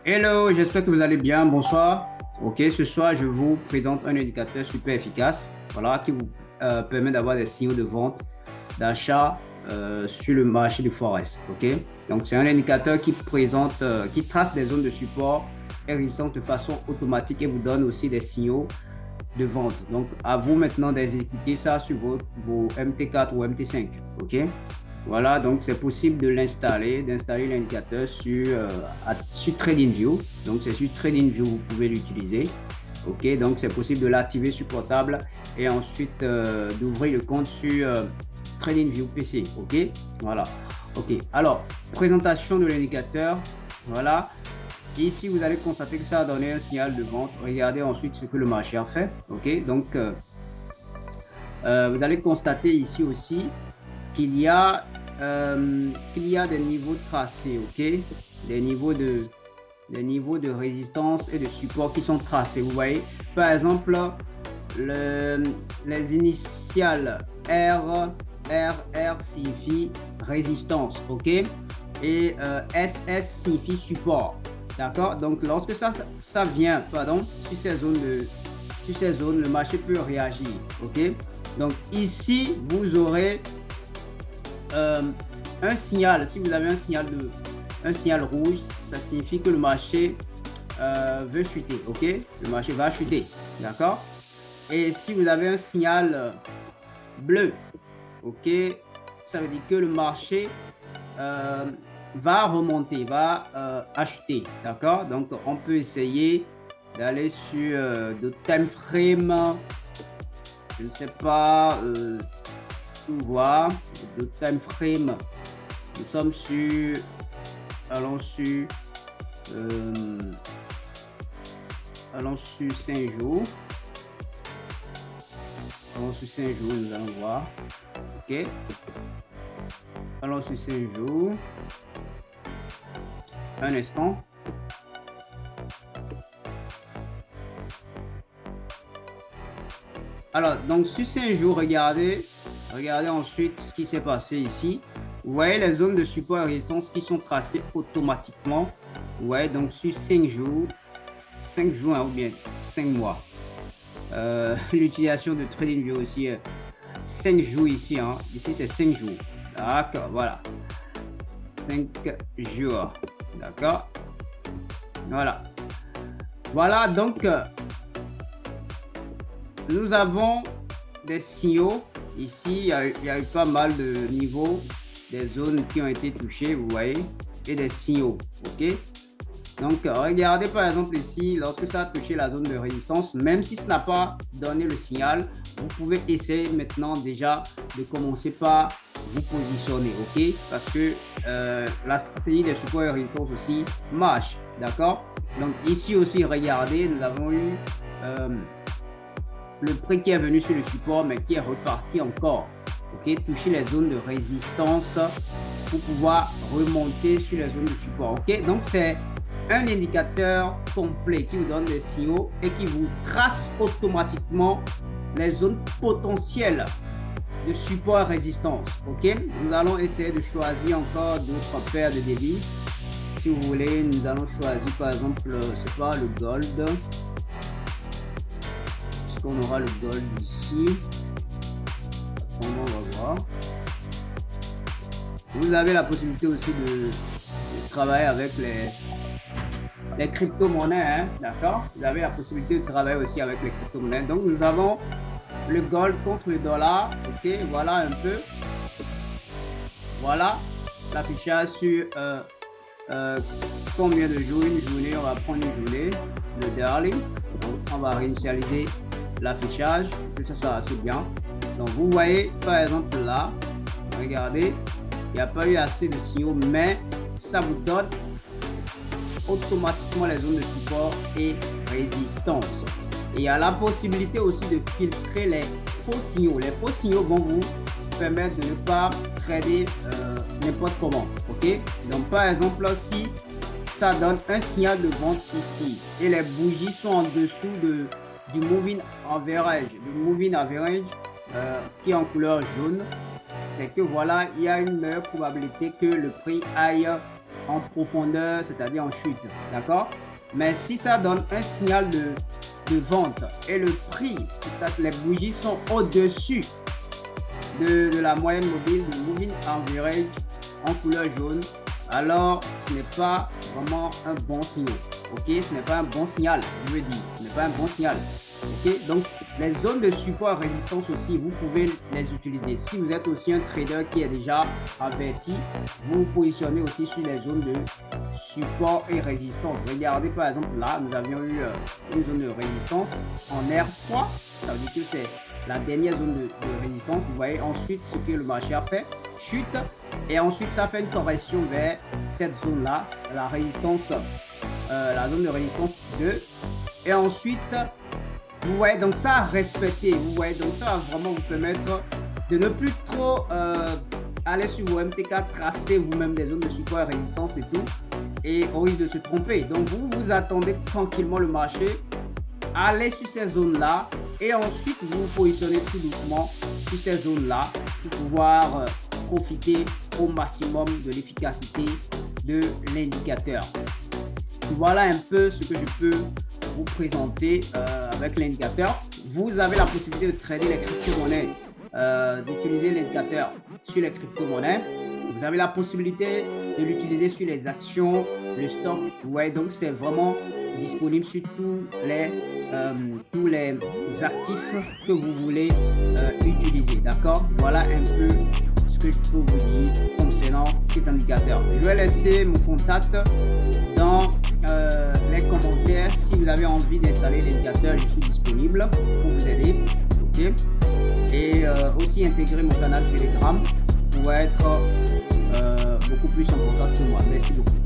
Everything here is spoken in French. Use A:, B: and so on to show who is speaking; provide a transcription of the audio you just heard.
A: Hello, j'espère que vous allez bien. Bonsoir. Ok, ce soir, je vous présente un indicateur super efficace, voilà, qui vous permet d'avoir des signaux de vente, d'achat sur le marché du Forex. Ok, donc c'est un indicateur qui présente, qui trace des zones de support et résistance de façon automatique et vous donne aussi des signaux de vente. Donc, à vous maintenant d'exécuter ça sur vos MT4 ou MT5. Ok, voilà, donc c'est possible de l'installer, d'installer l'indicateur sur TradingView. Donc, c'est sur TradingView, vous pouvez l'utiliser. OK, donc c'est possible de l'activer sur portable et ensuite d'ouvrir le compte sur TradingView PC. OK, voilà. OK, alors, présentation de l'indicateur. Voilà. Ici, vous allez constater que ça a donné un signal de vente. Regardez ensuite ce que le marché a fait. OK, donc vous allez constater ici aussi qu'il y a des niveaux tracés, ok? Des niveaux de résistance et de support qui sont tracés. Vous voyez, par exemple, les initiales R signifie résistance, ok? Et SS signifie support, d'accord? Donc, lorsque ça vient, pardon, sur ces zones, le marché peut réagir, ok? Donc, ici, vous aurez euh, un signal. Si vous avez un signal rouge, ça signifie que le marché veut chuter, ok? Le marché va chuter, d'accord? Et si vous avez un signal bleu, ok, ça veut dire que le marché euh, va remonter, va acheter, d'accord? Donc, on peut essayer d'aller sur de time frame, je ne sais pas, tout voir, de time frame. Nous sommes sur, allons sur, euh, allons sur 5 jours. Allons sur 5 jours, nous allons voir. OK. Allons sur 5 jours. Un instant. Alors, donc sur 5 jours, regardez ensuite ce qui s'est passé ici. Vous voyez les zones de support et résistance qui sont tracées automatiquement. Vous voyez, donc sur 5 jours hein, ou bien 5 mois. L'utilisation de TradingView aussi, 5 jours ici. Hein. Ici, c'est 5 jours. D'accord, voilà. 5 jours. D'accord. Voilà. Voilà, donc, nous avons des signaux. Ici, il y a eu pas mal de niveaux, des zones qui ont été touchées, vous voyez, et des signaux. OK? Donc, regardez par exemple ici, lorsque ça a touché la zone de résistance, même si ça n'a pas donné le signal, vous pouvez essayer maintenant déjà de commencer par vous positionner, ok? Parce que la stratégie des supports et résistance aussi marche, d'accord? Donc, ici aussi, regardez, nous avons eu le prix qui est venu sur le support, mais qui est reparti encore, ok? Toucher les zones de résistance pour pouvoir remonter sur les zones de support, ok? Donc, c'est un indicateur complet qui vous donne des signaux et qui vous trace automatiquement les zones potentielles de support et résistance. OK? Nous allons essayer de choisir encore d'autres paires de devises. Si vous voulez, nous allons choisir par exemple, c'est pas le gold. Est-ce qu'on aura le gold ici? On va voir. Vous avez la possibilité aussi de travailler avec les crypto-monnaies, hein, d'accord? Vous avez la possibilité de travailler aussi avec les crypto-monnaies. Donc, nous avons le gold contre le dollar. OK, voilà un peu. Voilà l'affichage sur combien de jours, une journée. On va prendre une journée, le daily. Donc, on va réinitialiser l'affichage, que ce soit assez bien. Donc, vous voyez, par exemple, là, regardez, il n'y a pas eu assez de signaux, mais ça vous donne automatiquement les zones de support et résistance. Et il y a la possibilité aussi de filtrer les faux signaux. Les faux signaux vont vous permettre de ne pas trader n'importe comment. OK? Donc, par exemple, si ça donne un signal de vente ici et les bougies sont en dessous du moving average, qui est en couleur jaune, c'est que voilà, il y a une meilleure probabilité que le prix aille en profondeur, c'est-à-dire en chute, d'accord? Mais si ça donne un signal de vente et le prix, les bougies sont au-dessus de la moyenne mobile de Moving Average en couleur jaune, alors ce n'est pas vraiment un bon signal. Ok, ce n'est pas un bon signal, je veux dire, ce n'est pas un bon signal. Ok, donc les zones de support et résistance aussi, vous pouvez les utiliser. Si vous êtes aussi un trader qui est déjà averti, vous vous positionnez aussi sur les zones de support et résistance. Regardez par exemple là, nous avions eu une zone de résistance en R3, ça veut dire que c'est la dernière zone de résistance. Vous voyez ensuite ce que le marché a fait, chute, et ensuite ça fait une correction vers cette zone là, la résistance, la zone de résistance 2, et ensuite vous voyez, donc ça a respecté, vous voyez, donc ça va vraiment vous permettre de ne plus trop aller sur vos MTK, tracer vous-même des zones de support et résistance et tout, et au risque de se tromper. Donc vous vous attendez tranquillement le marché, allez sur ces zones-là, et ensuite vous vous positionnez tout doucement sur ces zones-là pour pouvoir profiter au maximum de l'efficacité de l'indicateur. Voilà un peu ce que je peux vous présenter avec l'indicateur. Vous avez la possibilité de trader les crypto-monnaies, d'utiliser l'indicateur sur les crypto-monnaies. Vous avez la possibilité de l'utiliser sur les actions, le stock. Ouais, donc c'est vraiment disponible sur tous les actifs que vous voulez utiliser. D'accord? Voilà un peu ce que je peux vous dire concernant cet indicateur. Je vais laisser mon contact dans les commentaires. Si vous avez envie d'installer l'indicateur, je suis disponible pour vous aider. Ok, et aussi intégrer mon canal Telegram pour être beaucoup plus en contact que moi. Merci beaucoup.